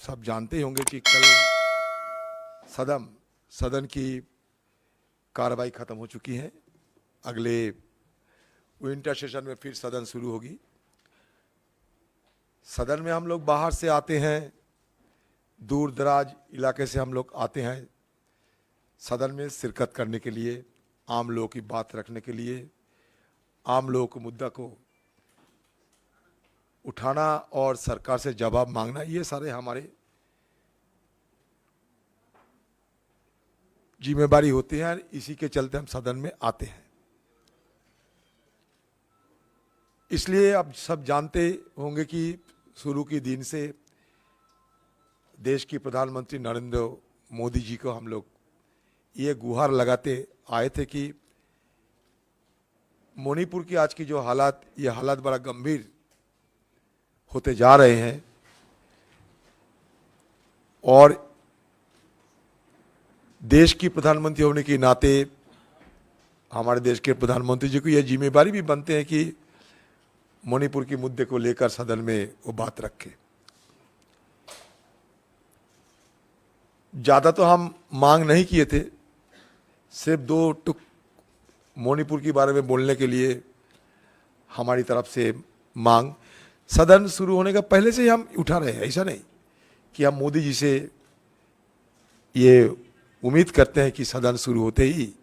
सब जानते ही होंगे कि कल सदन की कार्रवाई खत्म हो चुकी है। अगले विंटर सेशन में फिर सदन शुरू होगी। सदन में हम लोग बाहर से आते हैं, दूर दराज इलाके से हम लोग आते हैं सदन में शिरकत करने के लिए, आम लोगों की बात रखने के लिए, आम लोगों को मुद्दा को उठाना और सरकार से जवाब मांगना, ये सारे हमारे जिम्मेदारी होती है। इसी के चलते हम सदन में आते हैं। इसलिए अब सब जानते होंगे कि शुरू के दिन से देश की प्रधानमंत्री नरेंद्र मोदी जी को हम लोग ये गुहार लगाते आए थे कि मणिपुर की आज की जो हालात, ये हालात बड़ा गंभीर होते जा रहे हैं और देश की प्रधानमंत्री होने के नाते हमारे देश के प्रधानमंत्री जी को यह जिम्मेदारी भी बनते हैं कि मणिपुर के मुद्दे को लेकर सदन में वो बात रखें। ज़्यादा तो हम मांग नहीं किए थे, सिर्फ 2 टुक मणिपुर के बारे में बोलने के लिए हमारी तरफ से मांग सदन शुरू होने का पहले से ही हम उठा रहे हैं। ऐसा नहीं कि हम मोदी जी से ये उम्मीद करते हैं कि सदन शुरू होते ही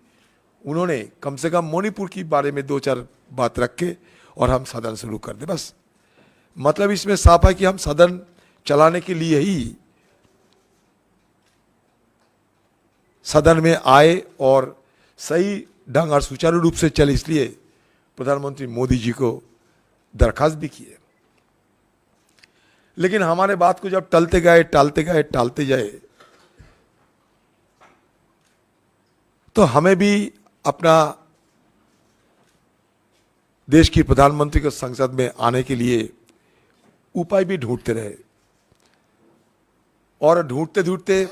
उन्होंने कम से कम मणिपुर के बारे में 2-4 बात रखे और हम सदन शुरू कर दें। बस मतलब इसमें साफ है कि हम सदन चलाने के लिए ही सदन में आए और सही ढंग और सुचारू रूप से चले, इसलिए प्रधानमंत्री मोदी जी को दरखास्त भी किए। लेकिन हमारे बात को जब टालते जाए तो हमें भी अपना देश की प्रधानमंत्री को संसद में आने के लिए उपाय भी ढूंढते रहे और ढूंढते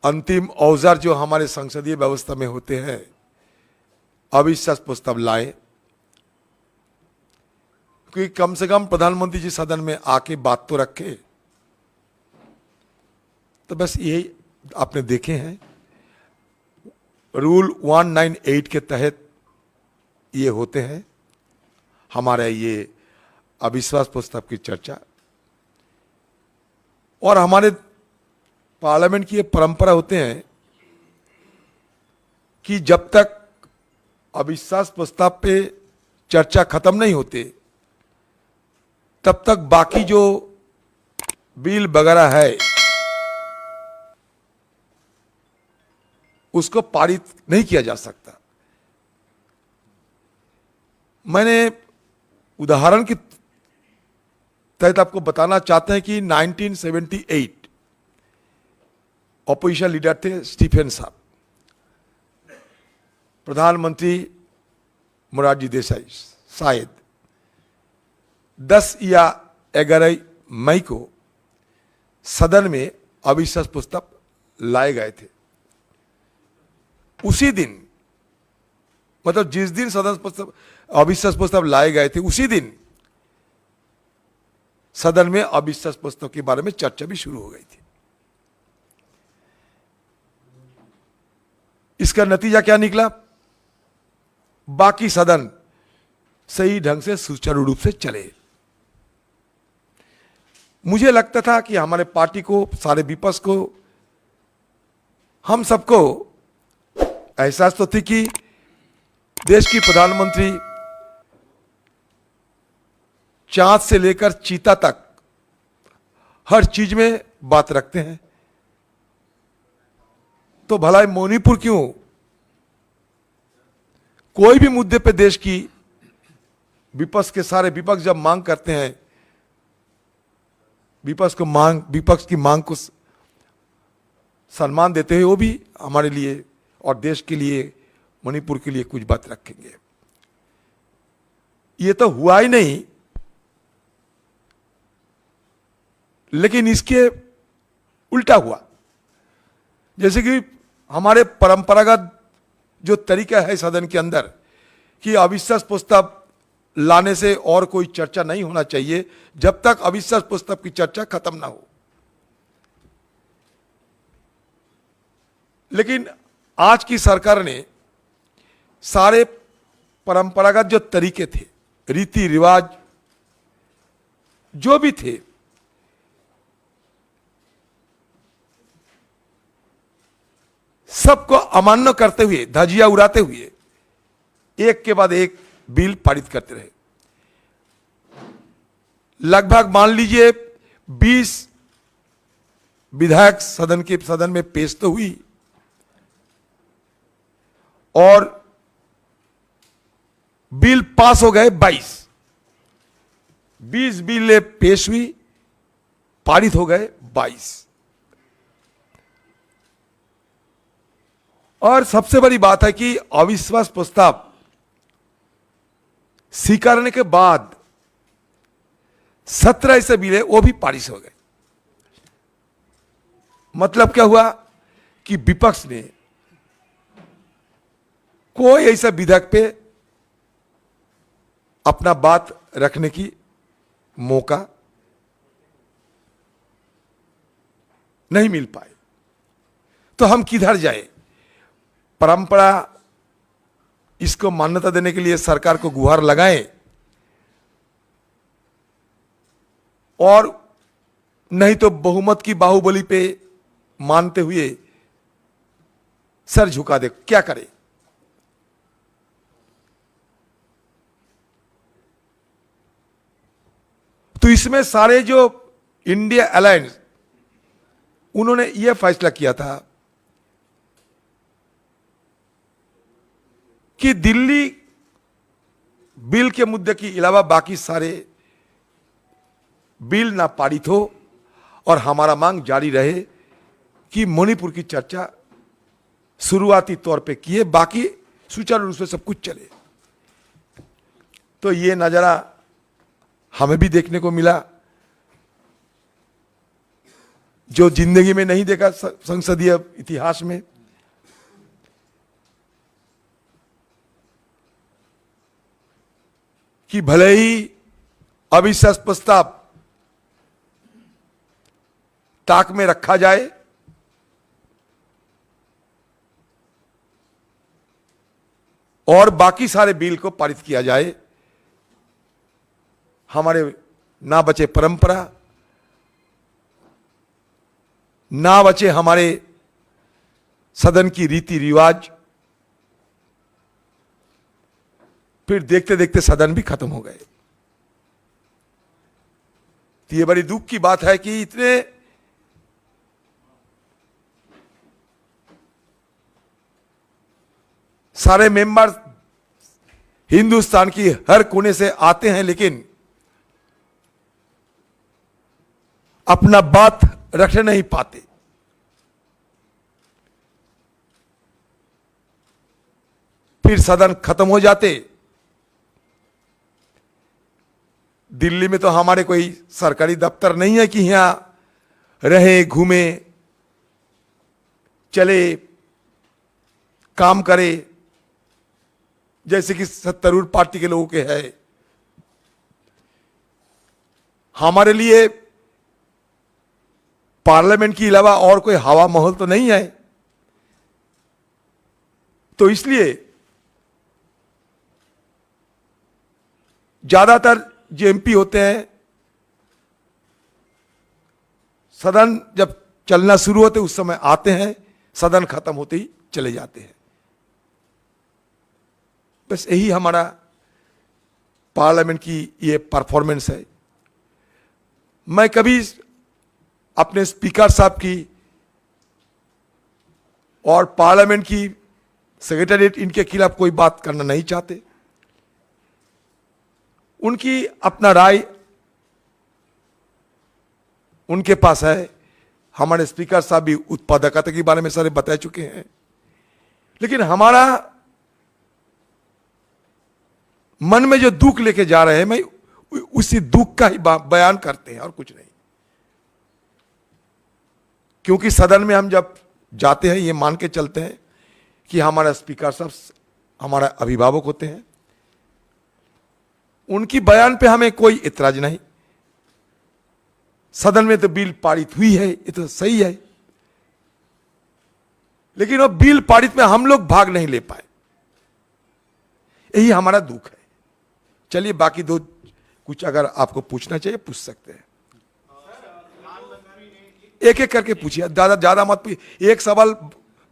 अंतिम औजार जो हमारे संसदीय व्यवस्था में होते हैं, अविश्वास प्रस्ताव लाए, क्योंकि कम से कम प्रधानमंत्री जी सदन में आके बात तो रखे। तो बस यही आपने देखे हैं, रूल 198 के तहत ये होते हैं हमारे ये अविश्वास प्रस्ताव की चर्चा। और हमारे पार्लियामेंट की ये परंपरा होते हैं कि जब तक अविश्वास प्रस्ताव पे चर्चा खत्म नहीं होते तब तक बाकी जो बिल वगैरह है उसको पारित नहीं किया जा सकता। मैंने उदाहरण के तहत आपको बताना चाहते हैं कि 1978 ऑपोजिशन लीडर थे स्टीफन साहब, प्रधानमंत्री मोरारजी देसाई शायद 10 या 11 मई को सदन में अविश्वास प्रस्ताव लाए गए थे। उसी दिन, मतलब जिस दिन अविश्वास प्रस्ताव लाए गए थे, उसी दिन सदन में अविश्वास प्रस्ताव के बारे में चर्चा भी शुरू हो गई थी। इसका नतीजा क्या निकला? बाकी सदन सही ढंग से सुचारू रूप से चले। मुझे लगता था कि हमारे पार्टी को, सारे विपक्ष को, हम सबको एहसास तो थी कि देश की प्रधानमंत्री चांद से लेकर चीता तक हर चीज में बात रखते हैं, तो भला मणिपुर क्यों? कोई भी मुद्दे पे देश की विपक्ष के सारे विपक्ष जब मांग करते हैं, विपक्ष की मांग को सम्मान देते हुए वो भी हमारे लिए और देश के लिए, मणिपुर के लिए कुछ बात रखेंगे। ये तो हुआ ही नहीं, लेकिन इसके उल्टा हुआ। जैसे कि हमारे परंपरागत जो तरीका है सदन के अंदर कि अविश्वास प्रस्ताव लाने से और कोई चर्चा नहीं होना चाहिए जब तक अविश्वास प्रस्ताव की चर्चा खत्म ना हो। लेकिन आज की सरकार ने सारे परंपरागत जो तरीके थे, रीति रिवाज जो भी थे, सबको अमान्य करते हुए, धजिया उड़ाते हुए एक के बाद एक बिल पारित करते रहे। लगभग मान लीजिए 20 विधायक सदन में पेश तो हुई और बिल पास हो गए 20 बिल पेश हुई, पारित हो गए 22। और सबसे बड़ी बात है कि अविश्वास प्रस्ताव स्वीकारने के बाद 17 ऐसे बिल है वो भी पारित हो गए। मतलब क्या हुआ कि विपक्ष ने कोई ऐसा विधेयक पे अपना बात रखने की मौका नहीं मिल पाए। तो हम किधर जाए? परंपरा इसको मान्यता देने के लिए सरकार को गुहार लगाएं और नहीं तो बहुमत की बाहुबली पे मानते हुए सर झुका दे। क्या करें? तो इसमें सारे जो इंडिया अलायंस, उन्होंने यह फैसला किया था कि दिल्ली बिल के मुद्दे के अलावा बाकी सारे बिल ना पारित हो और हमारा मांग जारी रहे कि मणिपुर की चर्चा शुरुआती तौर पे किए, बाकी सुचारू रूप से सब कुछ चले। तो ये नजारा हमें भी देखने को मिला जो जिंदगी में नहीं देखा संसदीय इतिहास में। कि भले ही अविश्वास प्रस्ताव ताक में रखा जाए, और बाकी सारे बिल को पारित किया जाए, हमारे ना बचे परंपरा, ना बचे हमारे सदन की रीति रिवाज। फिर देखते देखते सदन भी खत्म हो गए। तो ये बड़ी दुख की बात है कि इतने सारे मेंबर हिंदुस्तान की हर कोने से आते हैं, लेकिन अपना बात रख नहीं पाते। फिर सदन खत्म हो जाते। दिल्ली में तो हमारे कोई सरकारी दफ्तर नहीं है कि यहां रहे, घूमे, चले, काम करे, जैसे कि सत्तारूढ़ पार्टी के लोगों के है। हमारे लिए पार्लियामेंट के अलावा और कोई हवा महल तो नहीं है। तो इसलिए ज्यादातर जो एमपी होते हैं, सदन जब चलना शुरू होते उस समय आते हैं, सदन खत्म होते ही चले जाते हैं। बस यही हमारा पार्लियामेंट की ये परफॉर्मेंस है। मैं कभी अपने स्पीकर साहब की और पार्लियामेंट की सेक्रेटेरिएट, इनके खिलाफ कोई बात करना नहीं चाहते। उनकी अपना राय उनके पास है। हमारे स्पीकर साहब भी उत्पादकता के बारे में सारे बता चुके हैं। लेकिन हमारा मन में जो दुख लेके जा रहे हैं, मैं उसी दुख का ही बयान करते हैं और कुछ नहीं। क्योंकि सदन में हम जब जाते हैं ये मान के चलते हैं कि हमारा स्पीकर साहब हमारा अभिभावक होते हैं। उनकी बयान पे हमें कोई इतराज नहीं। सदन में तो बिल पारित हुई है, ये तो सही है, लेकिन वो बिल पारित में हम लोग भाग नहीं ले पाए, यही हमारा दुख है। चलिए बाकी दो कुछ अगर आपको पूछना चाहिए पूछ सकते हैं, एक एक करके पूछिए, ज्यादा मत पूछिए, एक सवाल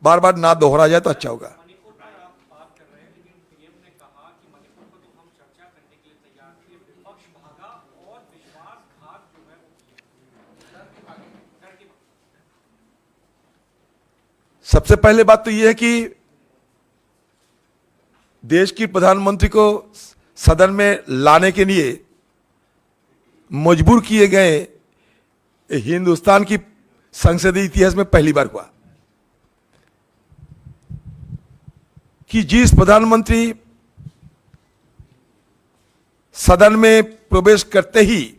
बार बार ना दोहरा जाए तो अच्छा होगा। सबसे पहले बात तो यह है कि देश की प्रधानमंत्री को सदन में लाने के लिए मजबूर किए गए हिंदुस्तान की संसदीय इतिहास में पहली बार हुआ कि जिस प्रधानमंत्री सदन में प्रवेश करते ही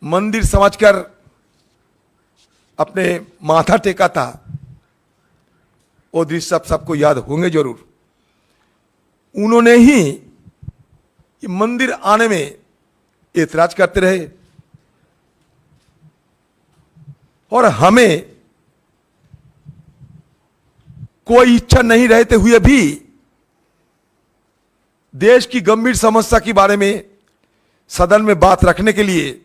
मंदिर समझकर अपने माथा टेका था, वो दृश्य सबको याद होंगे जरूर। उन्होंने ही मंदिर आने में एतराज करते रहे और हमें कोई इच्छा नहीं रहते हुए भी देश की गंभीर समस्या के बारे में सदन में बात रखने के लिए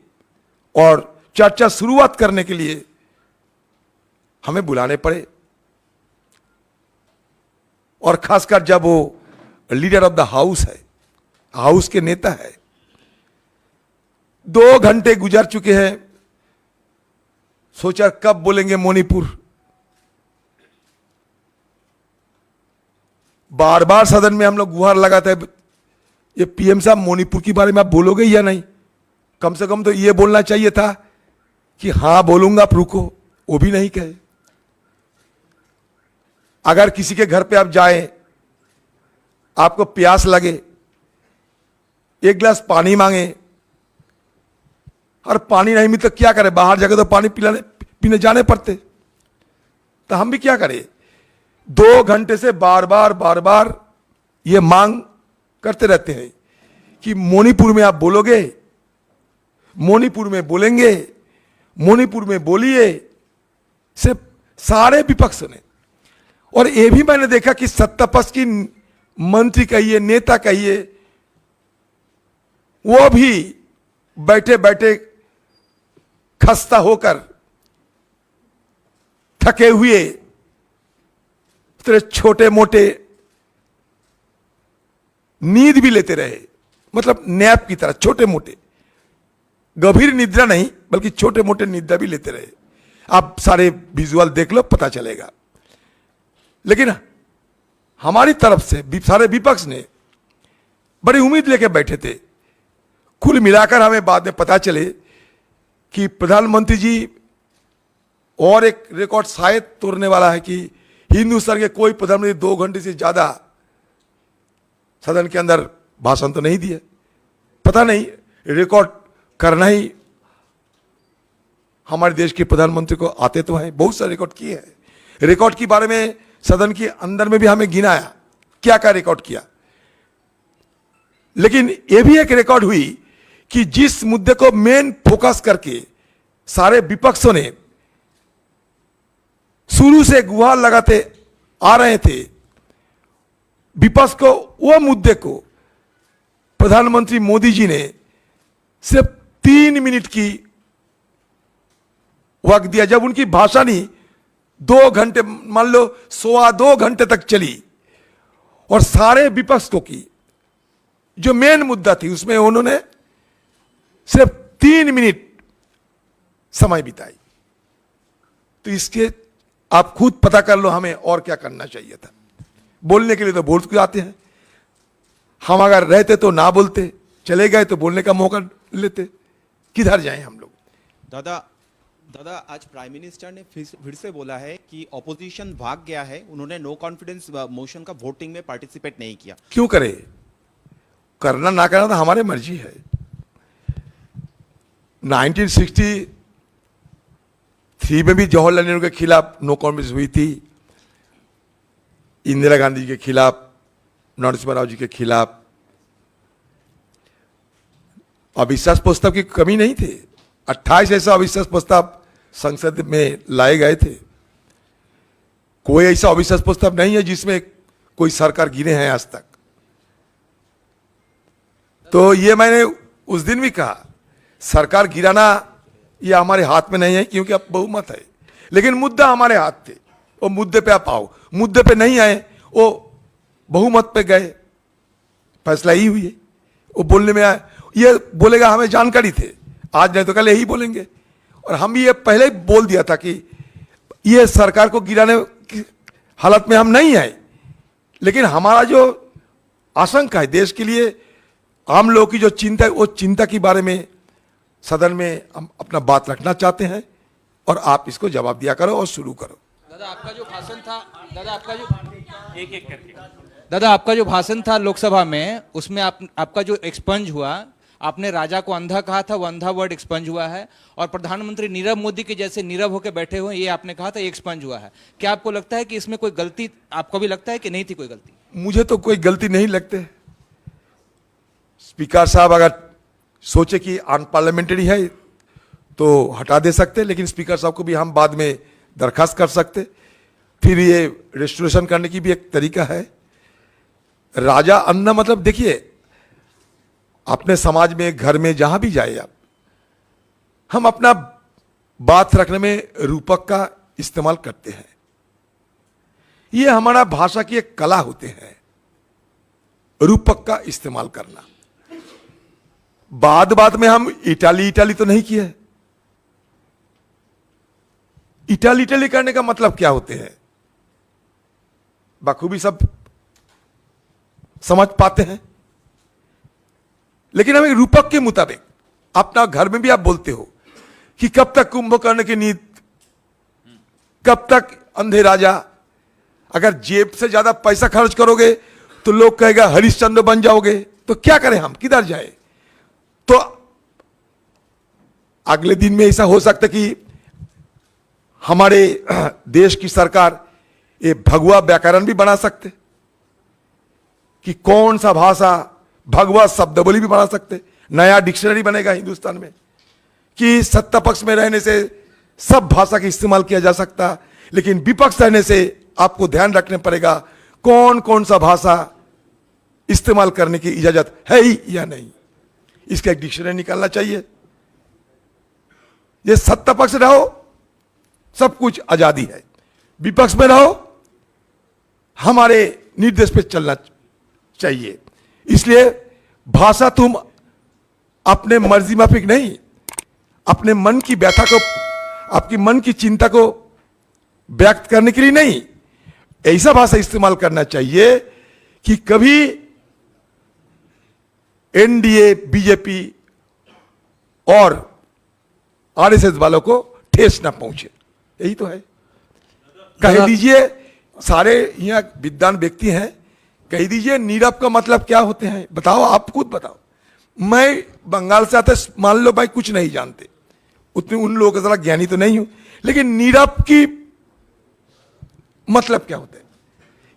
और चर्चा शुरुआत करने के लिए हमें बुलाने पड़े। और खासकर जब वो लीडर ऑफ द हाउस है, हाउस के नेता है, 2 घंटे गुजर चुके हैं, सोचा कब बोलेंगे मणिपुर। बार बार सदन में हम लोग गुहार लगाते हैं, ये पीएम साहब मणिपुर के बारे में आप बोलोगे या नहीं? कम से कम तो ये बोलना चाहिए था कि हां बोलूंगा, आप रुको, वो भी नहीं कहे। अगर किसी के घर पे आप जाएं, आपको प्यास लगे, एक गिलास पानी मांगे और पानी नहीं मिले तो क्या करें? बाहर जाके तो पानी पीने जाने पड़ते। तो हम भी क्या करें? 2 घंटे से बार बार ये मांग करते रहते हैं कि मणिपुर में आप बोलोगे, मणिपुर में बोलेंगे, मणिपुर में बोलिए। सिर्फ सारे विपक्ष ने, और ये भी मैंने देखा कि सत्तापक्ष की मंत्री कहिए, नेता कहिए, वो भी बैठे बैठे खस्ता होकर, थके हुए, छोटे मोटे नींद भी लेते रहे, मतलब नैप की तरह, छोटे मोटे, गंभीर निद्रा नहीं बल्कि छोटे मोटे निद्रा भी लेते रहे। आप सारे विजुअल देख लो, पता चलेगा। लेकिन हमारी तरफ से सारे विपक्ष ने बड़ी उम्मीद लेके बैठे थे। कुल मिलाकर हमें बाद में पता चले कि प्रधानमंत्री जी और एक रिकॉर्ड शायद तोड़ने वाला है कि हिंदुस्तान के कोई प्रधानमंत्री 2 घंटे से ज्यादा सदन के अंदर भाषण तो नहीं दिए। पता नहीं, रिकॉर्ड करना ही हमारे देश के प्रधानमंत्री को आते तो हैं, बहुत सारे रिकॉर्ड किए हैं। रिकॉर्ड के बारे में सदन के अंदर में भी हमें गिनाया क्या क्या रिकॉर्ड किया। लेकिन यह भी एक रिकॉर्ड हुई कि जिस मुद्दे को मेन फोकस करके सारे विपक्षों ने शुरू से गुहार लगाते आ रहे थे, विपक्ष को, वो मुद्दे को प्रधानमंत्री मोदी जी ने सिर्फ 3 मिनट की वक्त दिया, जब उनकी भाषण ही 2 घंटे, मान लो 2.25 घंटे तक चली, और सारे विपक्ष को की जो मेन मुद्दा थी उसमें उन्होंने सिर्फ 3 मिनट समय बिताई। तो इसके आप खुद पता कर लो हमें और क्या करना चाहिए था। बोलने के लिए तो बोल के आते हैं, हम अगर रहते तो ना बोलते, चले गए तो बोलने का मौका लेते, किधर जाएं हम लोग। दादा आज प्राइम मिनिस्टर ने फिर से बोला है कि ऑपोजिशन भाग गया है, उन्होंने नो कॉन्फिडेंस मोशन का वोटिंग में पार्टिसिपेट नहीं किया। क्यों करे? करना ना करना तो हमारी मर्जी है। 1963 में भी जवाहरलाल नेहरू के खिलाफ नो कॉन्फिडेंस हुई थी, इंदिरा गांधी के खिलाफ, नरसिम्हा राव जी के खिलाफ, अविश्वास प्रस्ताव की कमी नहीं थी। 28 ऐसा अविश्वास प्रस्ताव संसद में लाए गए थे। कोई ऐसा अविश्वास प्रस्ताव नहीं है जिसमें कोई सरकार गिरे हैं आज तक। तो ये मैंने उस दिन भी कहा, सरकार गिराना ये हमारे हाथ में नहीं है, क्योंकि अब बहुमत है, लेकिन मुद्दा हमारे हाथ थे। वो मुद्दे पे आप आओ, मुद्दे पे नहीं आए, वो बहुमत पे गए, फैसला ही हुई है। वो बोलने में आए, ये बोलेगा हमें जानकारी थे, आज नहीं तो कल यही बोलेंगे। और हम भी ये पहले ही बोल दिया था कि ये सरकार को गिराने की हालत में हम नहीं आए, लेकिन हमारा जो आशंका है देश के लिए, आम लोगों की जो चिंता है, वो चिंता के बारे में सदन में हम अपना बात रखना चाहते हैं, और आप इसको जवाब दिया करो और शुरू करो। दादा आपका जो भाषण था, दादा आपका जो भाषण था लोकसभा में, उसमें आपका जो एक्सपंज हुआ, आपने राजा को अंधा कहा था, वो अंधा वर्ड एक्सपंज हुआ है, और प्रधानमंत्री नीरव मोदी के जैसे नीरव होकर बैठे हुए ये आपने कहा था, ये एक्सपंज हुआ है। क्या आपको लगता है कि इसमें कोई गलती, आपको भी लगता है कि नहीं थी कोई गलती? मुझे तो कोई गलती नहीं लगते। स्पीकर साहब अगर सोचे कि अनपार्लियामेंट्री है तो हटा दे सकते, लेकिन स्पीकर साहब को भी हम बाद में दरखास्त कर सकते, फिर ये रेस्टोरेशन करने की भी एक तरीका है। राजा अंधा मतलब, देखिए अपने समाज में, घर में, जहां भी जाए आप, हम अपना बात रखने में रूपक का इस्तेमाल करते हैं। ये हमारा भाषा की एक कला होते हैं, रूपक का इस्तेमाल करना। बाद में हम इटाली तो नहीं किए। इटाली करने का मतलब क्या होते हैं, बखूबी सब समझ पाते हैं, लेकिन हमें रूपक के मुताबिक, अपना घर में भी आप बोलते हो कि कब तक कुंभकर्ण की नींद, कब तक अंधे राजा। अगर जेब से ज्यादा पैसा खर्च करोगे तो लोग कहेगा हरिश्चंद्र बन जाओगे, तो क्या करें हम, किधर जाए। तो अगले दिन में ऐसा हो सकता कि हमारे देश की सरकार ये भगवा व्याकरण भी बना सकते, कि कौन सा भाषा, भगवा शब्दावली भी बना सकते, नया डिक्शनरी बनेगा हिंदुस्तान में, कि सत्ता पक्ष में रहने से सब भाषा का इस्तेमाल किया जा सकता, लेकिन विपक्ष रहने से आपको ध्यान रखने पड़ेगा कौन कौन सा भाषा इस्तेमाल करने की इजाजत है ही या नहीं। इसका एक डिक्शनरी निकालना चाहिए। ये सत्ता पक्ष रहो, सब कुछ आजादी है, विपक्ष में रहो, हमारे निर्देश पे चलना चाहिए। इसलिए भाषा तुम अपने मर्जी माफिक नहीं, अपने मन की व्यथा को, आपकी मन की चिंता को व्यक्त करने के लिए नहीं, ऐसा भाषा इस्तेमाल करना चाहिए कि कभी एनडीए, बीजेपी और आरएसएस वालों को ठेस ना पहुंचे। यही तो है। कह दीजिए, सारे यहाँ विद्वान व्यक्ति हैं, कह दीजिए नीरव का मतलब क्या होते हैं, बताओ, आप खुद बताओ। मैं बंगाल से आते, मान लो भाई कुछ नहीं जानते, उतने उन लोगों का जरा ज्ञानी तो नहीं हूं, लेकिन नीरव की मतलब क्या होता है?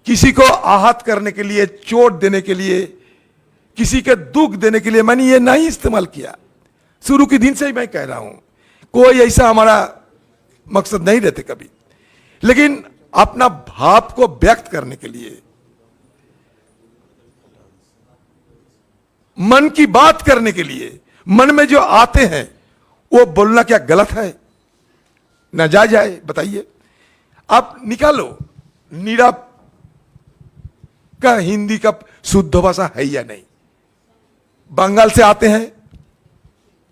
किसी को आहत करने के लिए, चोट देने के लिए, किसी के दुख देने के लिए मैंने ये नहीं इस्तेमाल किया। शुरू के दिन से ही मैं कह रहा हूं, कोई ऐसा हमारा मकसद नहीं रहते कभी, लेकिन अपना भाव को व्यक्त करने के लिए, मन की बात करने के लिए, मन में जो आते हैं वो बोलना क्या गलत है, नाजायज है? बताइए। आप निकालो नीरव का हिंदी का शुद्ध भाषा है या नहीं। बंगाल से आते हैं,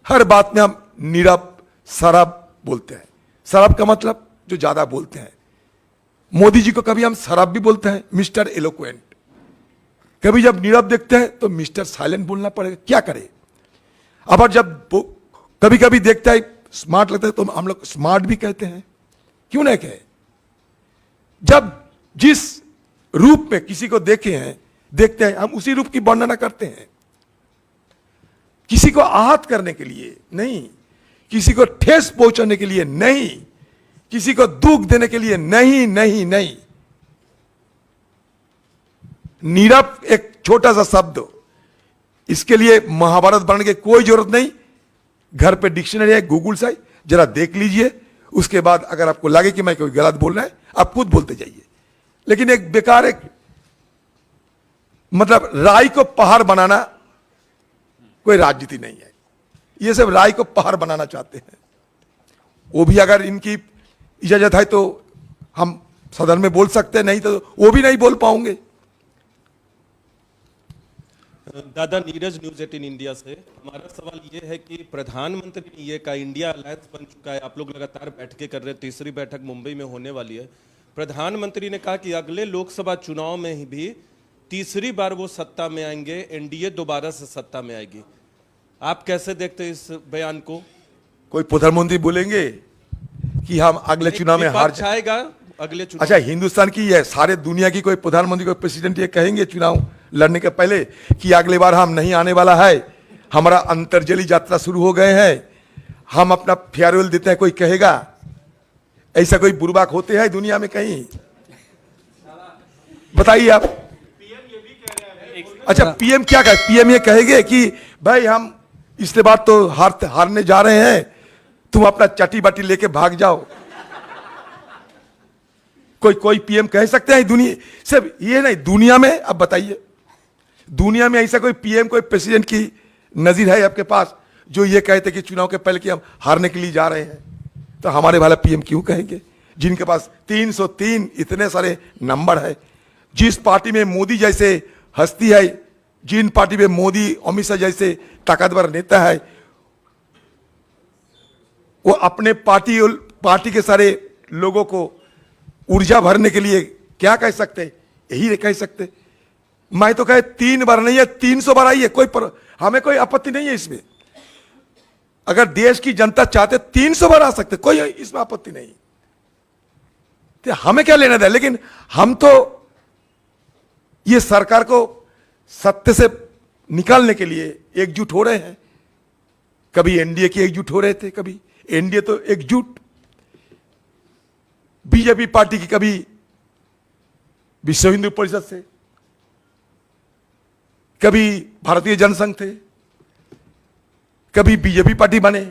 हर बात में हम नीरव शराब बोलते हैं। शराब का मतलब जो ज्यादा बोलते हैं। मोदी जी को कभी हम शराब भी बोलते हैं, मिस्टर एलोक्वेंट। कभी जब नीरव देखते हैं तो मिस्टर साइलेंट बोलना पड़ेगा, क्या करे। अब जब कभी कभी देखता है स्मार्ट लगता है तो हम लोग स्मार्ट भी कहते हैं, क्यों नहीं कहे। जब जिस रूप में किसी को देखते हैं हम उसी रूप की वर्णना करते हैं। किसी को आहत करने के लिए नहीं, किसी को ठेस पहुंचाने के लिए नहीं, किसी को दुख देने के लिए नहीं, नहीं, नहीं। नीरव एक छोटा सा शब्द, इसके लिए महाभारत पढ़ने की कोई जरूरत नहीं। घर पे डिक्शनरी है, गूगल से जरा देख लीजिए, उसके बाद अगर आपको लगे कि मैं कोई गलत बोल रहा है आप खुद बोलते जाइए। लेकिन एक बेकार, एक मतलब राय को पहाड़ बनाना कोई राजनीति नहीं है। ये सब राय को पहाड़ बनाना चाहते हैं। वो भी अगर इनकी इजाजत है तो हम सदन में बोल सकते हैं, नहीं तो वो भी नहीं बोल पाओगे। दादा नीरज न्यूज 18 इंडिया से हमारा सवाल ये है कि प्रधानमंत्री ने ये कहा इंडिया अलायंस बन चुका है, आप लोग लगातार बैठकें कर रहे हैं, तीसरी बैठक मुंबई में होने वाली है। प्रधानमंत्री ने कहा कि अगले लोकसभा चुनाव में भी तीसरी बार वो सत्ता में आएंगे, एनडीए दोबारा से सत्ता में आएगी। आप कैसे देखते हैं इस बयान को? कोई प्रधानमंत्री बोलेंगे कि हम अगले चुनाव में हार जाएगा अगले चुनाव? अच्छा, हिंदुस्तान की है, सारे दुनिया की कोई प्रधानमंत्री कोई प्रेसिडेंट ये कहेंगे चुनाव लड़ने के पहले कि अगली बार हम नहीं आने वाला है, हमारा अंतर्जली यात्रा शुरू हो गए हैं, हम अपना फेयरवेल देते हैं? कोई कहेगा? ऐसा कोई बुरबाक होते हैं दुनिया में कहीं? बताइए आप। अच्छा, पीएम क्या कहे? पीएम ये कहेंगे कि भाई हम इसके बाद तो हारने जा रहे हैं, तुम अपना चटी बाटी लेके भाग जाओ। कोई पीएम कह सकते हैं दुनिया? सिर्फ ये नहीं, दुनिया में अब बताइए, दुनिया में ऐसा कोई पीएम कोई प्रेसिडेंट की नजीर है आपके पास जो ये कहते कि चुनाव के पहले कि हम हारने के लिए जा रहे हैं? तो हमारे वाला पीएम क्यों कहेंगे जिनके पास 303 इतने सारे नंबर है? जिस पार्टी में मोदी जैसे हस्ती है, जिन पार्टी में मोदी अमित शाह जैसे ताकतवर नेता है, वो अपने पार्टी के सारे लोगों को ऊर्जा भरने के लिए क्या कह सकते? यही कह सकते। मैं तो कहे 3 बार नहीं है 300 बार आई है, हमें कोई आपत्ति नहीं है इसमें। अगर देश की जनता चाहते 300 बार आ सकते, कोई इसमें आपत्ति नहीं, तो हमें क्या लेना था। लेकिन हम तो ये सरकार को सत्य से निकालने के लिए एकजुट हो रहे हैं। कभी एनडीए की एकजुट हो रहे थे, कभी एनडीए तो एकजुट बीजेपी पार्टी की, कभी विश्व हिंदू परिषद से, कभी भारतीय जनसंघ थे, कभी बीजेपी पार्टी बने,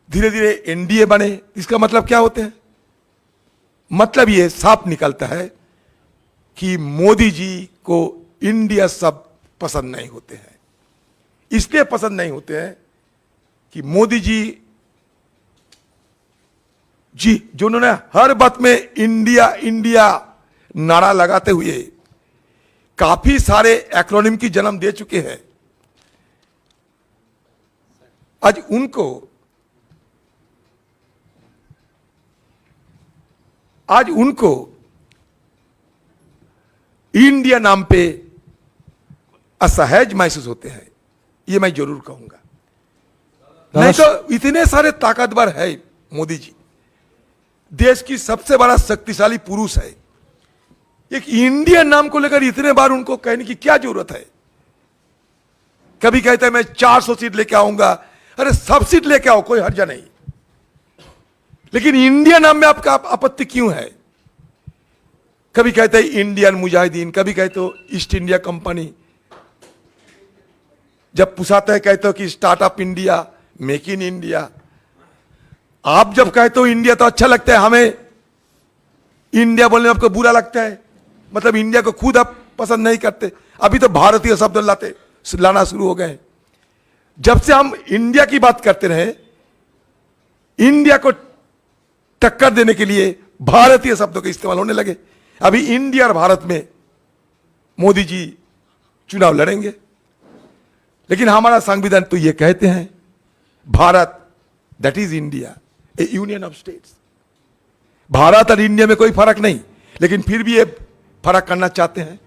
धीरे धीरे एनडीए बने। इसका मतलब क्या होते हैं? मतलब ये साफ निकलता है कि मोदी जी को इंडिया सब पसंद नहीं होते हैं। इसलिए पसंद नहीं होते हैं कि मोदी जी जो उन्होंने हर बात में इंडिया इंडिया नारा लगाते हुए काफी सारे एक्रोनिम की जन्म दे चुके हैं। आज उनको इंडिया नाम पे असहज महसूस होते हैं, ये मैं जरूर कहूंगा। नहीं तो इतने सारे ताकतवर है मोदी जी, देश की सबसे बड़ा शक्तिशाली पुरुष है, एक इंडियन नाम को लेकर इतने बार उनको कहने की क्या जरूरत है? कभी कहते हैं मैं 400 सीट लेके आऊंगा, अरे सब सीट लेके आओ, कोई हर्जा नहीं, लेकिन इंडिया नाम में आपका आपत्ति क्यों है? कभी कहते हैं इंडियन मुजाहिदीन, कभी कहते हो ईस्ट इंडिया कंपनी, जब पुछाते हैं कहते हो कि startup India, make in India. आप जब कहते हो इंडिया तो अच्छा लगता है, हमें इंडिया बोलने में आपको बुरा लगता है, मतलब इंडिया को खुद आप पसंद नहीं करते। अभी तो भारतीय शब्द लाना शुरू हो गए। जब से हम इंडिया की बात करते रहे, इंडिया को टक्कर देने के लिए भारतीय शब्दों का इस्तेमाल होने लगे। अभी इंडिया और भारत में मोदी जी चुनाव लड़ेंगे, लेकिन हमारा संविधान तो ये कहते हैं Bharat that is India, A union of states. Bharat और इंडिया में कोई फर्क नहीं, लेकिन फिर भी ये फर्क करना चाहते हैं।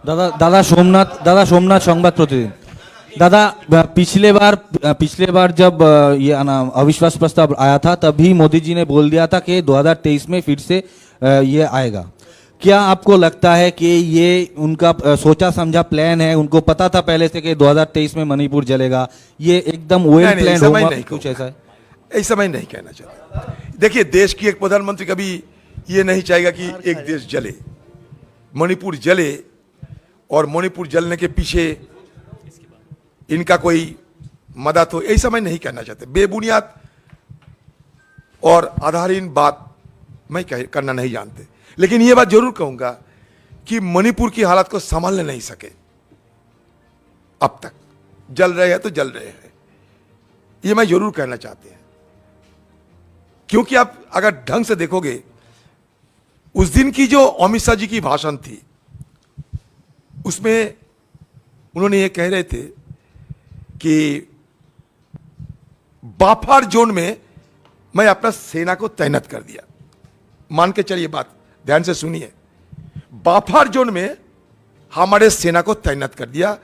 दादा सोमनाथ संबाद प्रतिदिन। दादा पिछले बार जब ये अविश्वास प्रस्ताव आया था तभी मोदी जी ने बोल दिया था कि 2023 में फिर से ये आएगा। क्या आपको लगता है कि ये उनका सोचा समझा प्लान है? उनको पता था पहले से कि 2023 में मणिपुर जलेगा, ये एकदम वेल प्लान होगा, कुछ ऐसा है? ऐसा मैं नहीं कहना चाहता। देखिए, देश की एक प्रधानमंत्री कभी ये नहीं चाहेगा कि एक देश जले, मणिपुर जले, और मणिपुर जलने के पीछे इनका कोई मदद हो, ऐसा मैं नहीं कहना चाहता। बेबुनियाद और आधारहीन बात मैं करना नहीं जानते, लेकिन यह बात जरूर कहूंगा कि मणिपुर की हालत को संभालने नहीं सके अब तक। जल रहे हैं तो जल रहे हैं, ये मैं जरूर कहना चाहते हैं। क्योंकि आप अगर ढंग से देखोगे, उस दिन की जो अमित शाह जी की भाषण थी, उसमें उन्होंने ये कह रहे थे कि बाफर जोन में मैं अपना सेना को तैनात कर दिया। मान के चलिए, बात ध्यान से सुनिए। बाफर जोन में हमारे सेना को तैनात कर दिया,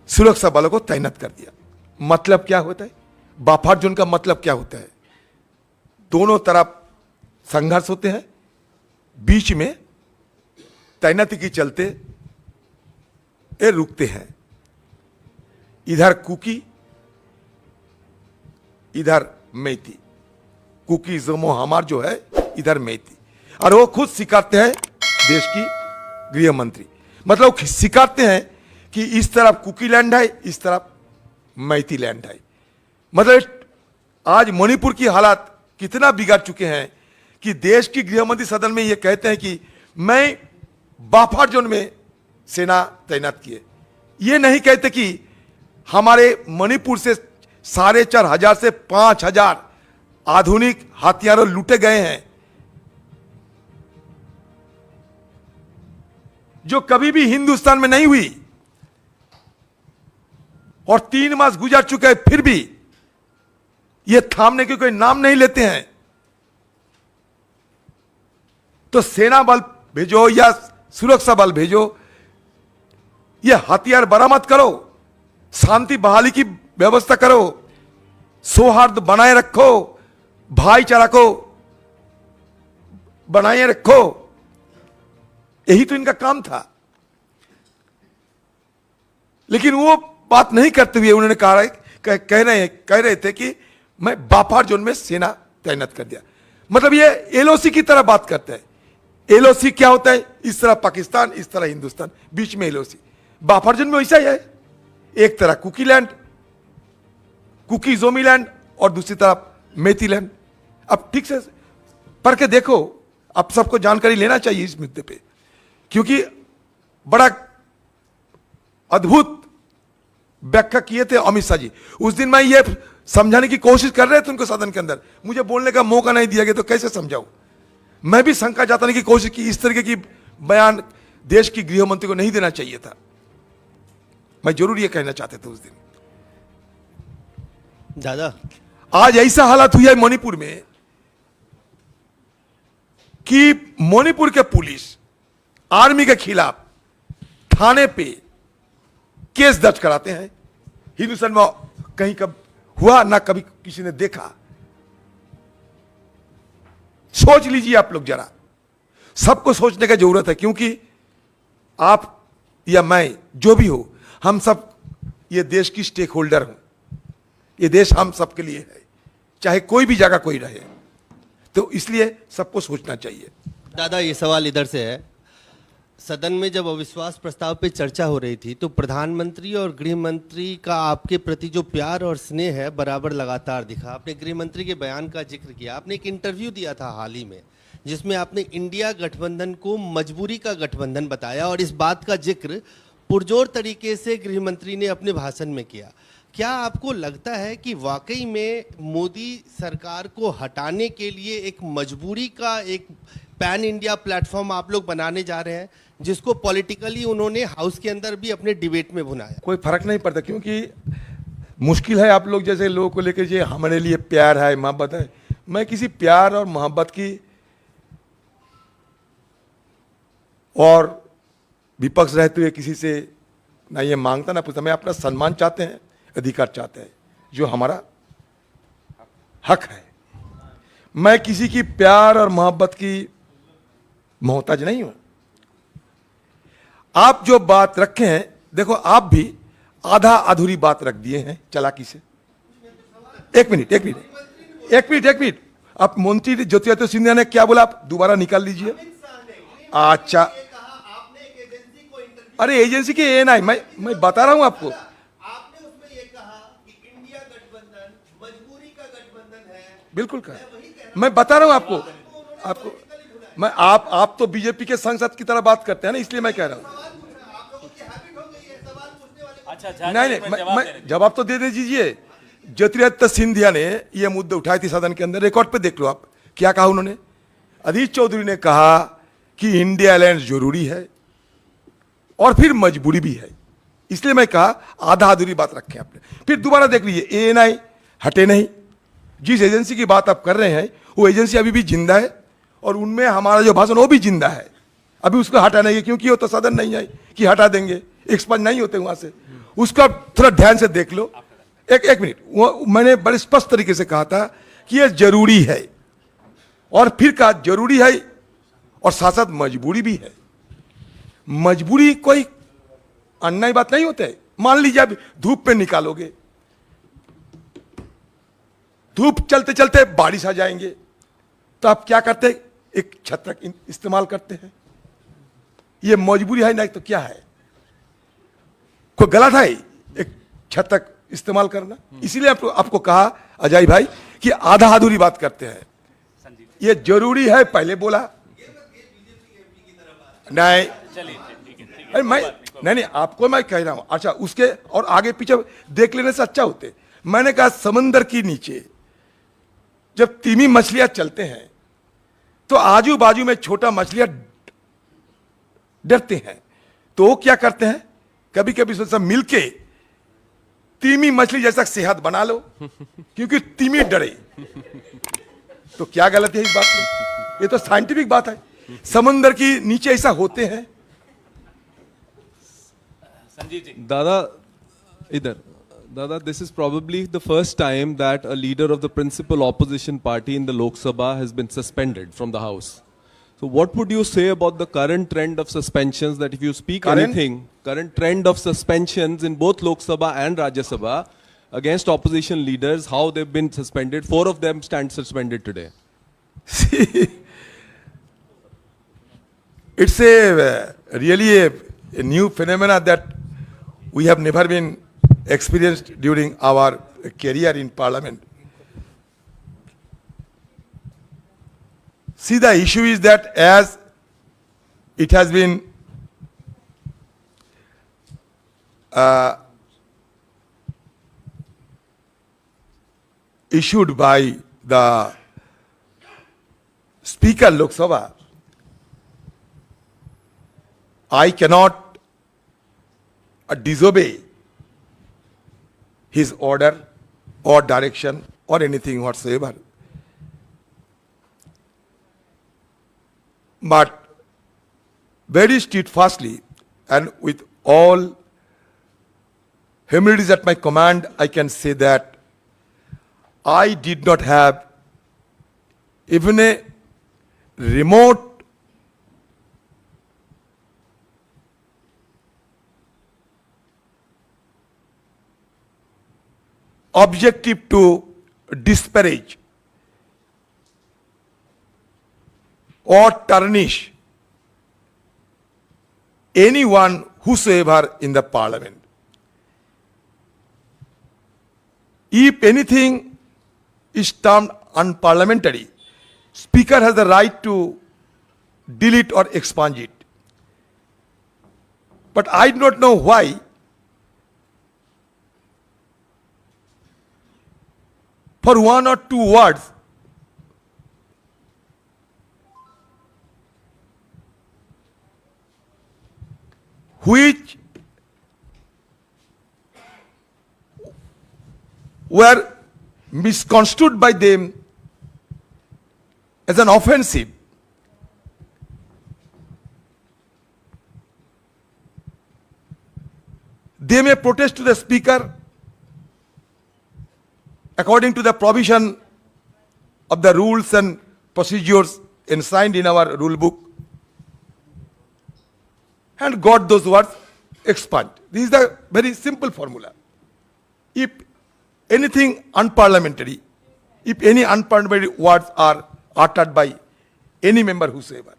सुरक्षा बलों को तैनात कर दिया। मतलब क्या होता है? बाफर जोन का मतलब क्या होता है? दोनों तरफ संघर्ष होते हैं, बीच में तैनाती के चलते ये रुकते हैं। इधर कुकी, इधर मैती। कुकी जमो हमार जो है, इधर मैती। और वो खुद स्वीकारते हैं, देश की गृह मंत्री, मतलब स्वीकारते हैं कि इस तरफ कुकी लैंड है, इस तरफ मैती लैंड है। मतलब आज मणिपुर की हालात कितना बिगड़ चुके हैं कि देश की गृह मंत्री सदन में ये कहते हैं कि मैं बाफर जोन में सेना तैनात किए। ये नहीं कहते कि हमारे मणिपुर से 4,500 से 5,000 आधुनिक हथियारों लूटे गए हैं, जो कभी भी हिंदुस्तान में नहीं हुई। और 3 मास गुजर चुके हैं, फिर भी ये थामने के कोई नाम नहीं लेते हैं। तो सेना बल भेजो या सुरक्षा बल भेजो, ये हथियार बरामद करो, शांति बहाली की व्यवस्था करो, सौहार्द बनाए रखो, भाईचारा को बनाए रखो। यही तो इनका काम था। लेकिन वो बात नहीं करते हुए उन्होंने कह रहे थे कि मैं बाफर जोन में सेना तैनात कर दिया। मतलब ये एलओसी की तरह बात करते हैं। एलओसी क्या होता है? इस तरह पाकिस्तान, इस तरह हिंदुस्तान, बीच में एलओसी। बाफर जोन में वैसा ही है, एक तरह कुकी लैंड, कुकी जोमी लैंड, और दूसरी तरफ मैती लैंड। अब ठीक से पढ़ के देखो, अब सबको जानकारी लेना चाहिए इस मुद्दे पे, क्योंकि बड़ा अद्भुत व्याख्या किए थे अमित शाह जी। उस दिन मैं ये समझाने की कोशिश कर रहे थे उनको सदन के अंदर, मुझे बोलने का मौका नहीं दिया गया, तो कैसे समझाऊं? मैं भी शंका जताने की कोशिश की, इस तरीके की बयान देश की गृह मंत्री को नहीं देना चाहिए था। मैं जरूर ये कहना चाहते थे उस दिन। दादा, आज ऐसा हालत हुआ है मणिपुर में कि मणिपुर के पुलिस आर्मी के खिलाफ थाने पे केस दर्ज कराते हैं। हिंदुस्तान में कहीं कब हुआ ना, कभी किसी ने देखा। सोच लीजिए आप लोग जरा, सबको सोचने की जरूरत है, क्योंकि आप या मैं जो भी हो, हम सब ये देश की स्टेक होल्डर हूं। ये देश हम सबके लिए है, चाहे कोई भी जगह कोई रहे, तो इसलिए सबको सोचना चाहिए। दादा ये सवाल इधर से है। सदन में जब अविश्वास प्रस्ताव पे चर्चा हो रही थी, तो प्रधानमंत्री और गृह मंत्री का आपके प्रति जो प्यार और स्नेह है बराबर लगातार दिखा। आपने गृह मंत्री के बयान का जिक्र किया, आपने एक इंटरव्यू दिया था हाल ही में, जिसमें आपने इंडिया गठबंधन को मजबूरी का गठबंधन बताया, और इस बात का जिक्र पुरजोर तरीके से गृह मंत्री ने अपने भाषण में किया। क्या आपको लगता है कि वाकई में मोदी सरकार को हटाने के लिए एक मजबूरी का एक पैन इंडिया प्लेटफॉर्म आप लोग बनाने जा रहे हैं, जिसको पॉलिटिकली उन्होंने हाउस के अंदर भी अपने डिबेट में भुनाया? कोई फर्क नहीं पड़ता, क्योंकि मुश्किल है आप लोग जैसे लोगों को लेकर, जो हमारे लिए प्यार है, मोहब्बत है। मैं किसी प्यार और मोहब्बत की और विपक्ष रहते हुए किसी से ना ये मांगता ना पूछता। मैं अपना सम्मान चाहते हैं, अधिकार चाहते हैं, जो हमारा हक है। मैं किसी की प्यार और मोहब्बत की मोहताज नहीं हूं। आप जो बात रखे हैं, देखो आप भी आधा अधूरी बात रख दिए हैं चालाकी से। एक मिनट, आप मंत्री ज्योतिरादित्य सिंधिया ने क्या बोला, आप दोबारा निकाल लीजिए। अच्छा, अरे एजेंसी के एएनआई, मैं बता रहा हूं आपको। आपने उसमें ये कहा कि इंडिया गठबंधन मजबूरी का गठबंधन है। बिल्कुल कहा, मैं बता रहा हूं आपको मैं आप तो बीजेपी के सांसद की तरह बात करते हैं ना, इसलिए मैं कह रहा हूं। आप लोगों की हैबिट हो गई है सवाल पूछने वाले। अच्छा नहीं, मैं जवाब तो दे दीजिए। ज्योतिरादित्य सिंधिया ने ये मुद्दे उठाए थे सदन के अंदर, रिकॉर्ड पे देख लो आप क्या कहा उन्होंने। अधीर चौधरी ने कहा कि इंडिया अलायंस जरूरी है और फिर मजबूरी भी है, इसलिए मैं कहा आधा अधूरी बात रखें आपने। फिर दोबारा देख लीजिए, एएनआई हटे नहीं। जिस एजेंसी की बात आप कर रहे हैं वो एजेंसी अभी भी जिंदा है और उनमें हमारा जो भाषण वो भी जिंदा है। अभी उसको हटा नहीं है क्योंकि वो तो सदन नहीं है कि हटा देंगे, एक्सपंज नहीं होते वहां से। उसका थोड़ा ध्यान से देख लो। एक मिनट, वो मैंने बड़े स्पष्ट तरीके से कहा था कि ये जरूरी है और फिर कहा जरूरी है और साथ साथ मजबूरी भी है। मजबूरी कोई अन्याय बात नहीं होता है। मान लीजिए आप धूप पे निकालोगे, धूप चलते चलते बारिश आ जाएंगे तो आप क्या करते हैं? एक छत्रक इस्तेमाल करते हैं। ये मजबूरी है नहीं तो क्या है? कोई गलत है एक छत्रक इस्तेमाल करना? इसीलिए आपको कहा अजय भाई कि आधा अधूरी बात करते हैं। ये जरूरी है पहले बोला नहीं। अरे नहीं, आपको मैं कह रहा हूं। अच्छा, उसके और आगे पीछे देख लेने से अच्छा होते। मैंने कहा समंदर के नीचे जब तीमी मछलियां चलते हैं तो आजू बाजू में छोटा मछलियां डरते हैं, तो वो क्या करते हैं? कभी कभी सब मिलके तीमी मछली जैसा सेहत बना लो क्योंकि तीमी डरे। तो क्या गलत है इस बात में? ये तो साइंटिफिक बात है। समंदर की नीचे ऐसा होते हैं। Dada, this is probably the first time that a leader of the principal opposition party in the Lok Sabha has been suspended from the House. So what would you say about the current trend of suspensions, that if you speak current trend of suspensions in both Lok Sabha and Rajya Sabha against opposition leaders, how they've been suspended? 4 of them stand suspended today. See, it's really a new phenomena that we have never been experienced during our career in parliament. See, the issue is that as it has been issued by the Speaker Lok Sabha, I cannot disobey his order or direction or anything whatsoever. But very steadfastly and with all humilities at my command, I can say that I did not have even a remote objective to disparage or tarnish anyone whosoever in the parliament. If anything is termed unparliamentary, Speaker has the right to delete or expunge it. But I do not know why for 1 or 2 words which were misconstrued by them as an offensive, they may protest to the Speaker according to the provision of the rules and procedures enshrined in our rule book, and got those words expunged. This is the very simple formula. If anything unparliamentary, if any unparliamentary words are uttered by any member whosoever,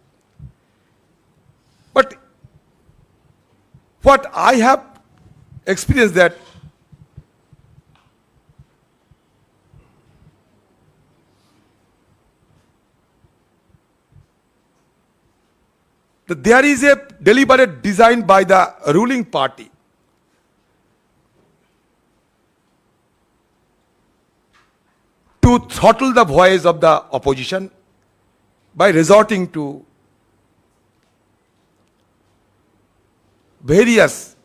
but what I have experienced that there is a deliberate design by the ruling party to throttle the voice of the opposition by resorting to various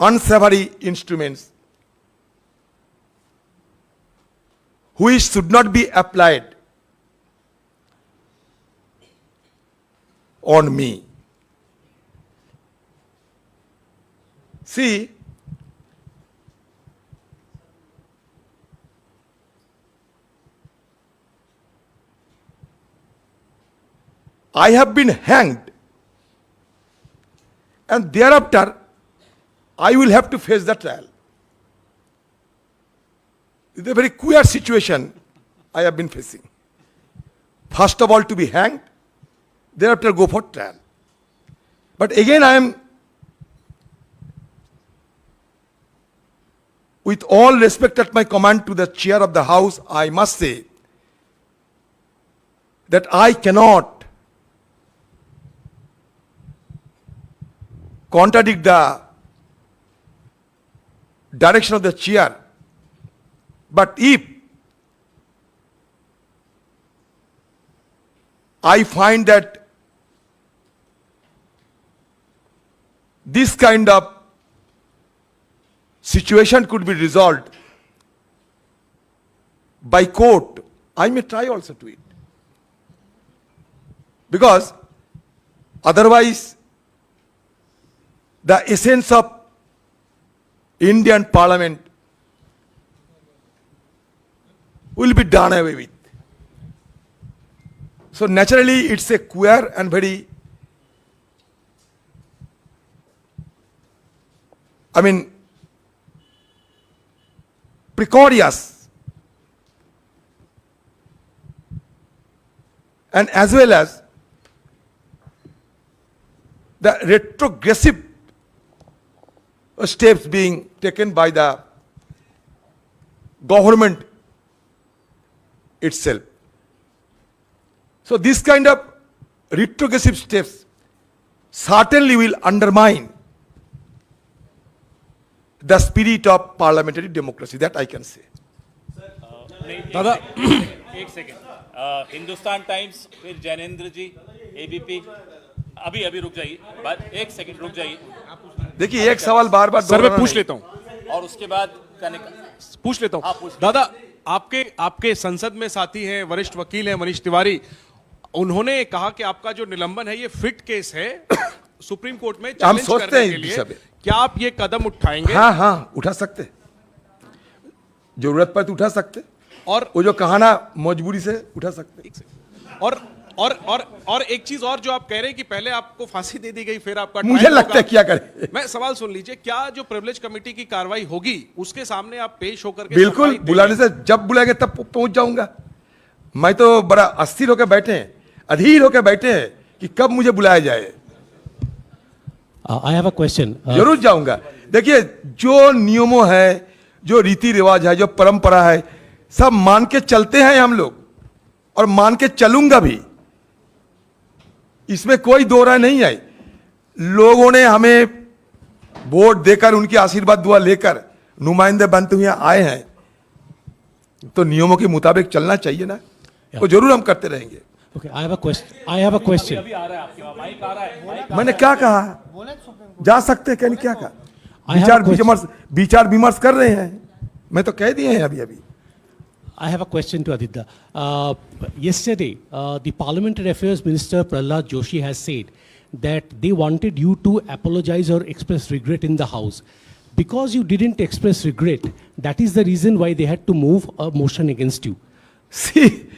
unsavory instruments which should not be applied on me. See, I have been hanged, and thereafter I will have to face the trial. It's a very queer situation I have been facing. First of all, to be hanged, thereafter go for trial. But again, I am, with all respect at my command to the chair of the house, I must say that I cannot contradict the direction of the chair. But if I find that this kind of situation could be resolved by court, I may try also to it. Because otherwise, the essence of Indian Parliament will be done away with. So naturally, it's a queer and very, precarious and as well as the retrogressive steps being taken by the government itself. So this kind of retrogressive steps certainly will undermine the spirit of parliamentary democracy, that I can say. दादा एक second, Hindustan times, फिर जैनेंद्र जी, ABP, अभी रुक जाइए, बात एक second रुक जाइए। देखिए, एक सवाल बार बार सर मैं पूछ लेता हूं और उसके बाद पूछ लेता हूं दादा, आपके संसद में साथी हैं, वरिष्ठ वकील हैं मनीष तिवारी, उन्होंने कहा कि आपका जो निलंबन है ये फिट केस है सुप्रीम कोर्ट में हम चैलेंज सोचते करने हैं के इस लिए। दिशा में। क्या आप ये कदम उठाएंगे? हाँ, उठा सकते, जरूरत पर तो उठा सकते, और वो जो कहाना मजबूरी से उठा सकते। और एक चीज और जो आप कह रहे हैं कि पहले आपको फांसी दे दी गई, फिर आपका मुझे ट्रायल लगता है होगा। क्या करें। मैं सवाल सुन लीजिए, क्या जो प्रिविलेज कमेटी की कार्रवाई होगी उसके सामने आप पेश होकर के बिल्कुल, सफाई देंगे? बुलाने से जब बुलाएंगे तब पहुंच जाऊंगा। मैं तो बड़ा अस्थिर होकर बैठे हैं, अधीर होकर बैठे हैं कि कब मुझे बुलाया जाए। I have a question. जरूर जाऊंगा। देखिए, जो नियमों है, जो रीति रिवाज है, जो परंपरा है, सब मान के चलते हैं हम लोग, और मान के चलूंगा भी, इसमें कोई दो राय नहीं है। लोगों ने हमें वोट देकर, उनकी आशीर्वाद दुआ लेकर नुमाइंदे बनते हुए आए हैं, तो नियमों के मुताबिक चलना चाहिए ना, वो जरूर हम करते रहेंगे। Okay, I have a question. मैंने क्या कहा, जा सकते हैं, क्या कहा, I have a विचार विमर्श कर रहे हैं, मैं तो कह दिए हैं अभी। I have a question to Aditya. Yesterday, the Parliamentary Affairs Minister Prahlad Joshi has said that they wanted you to apologize or express regret in the House. Because you didn't express regret, that is the reason why they had to move a motion against you. See,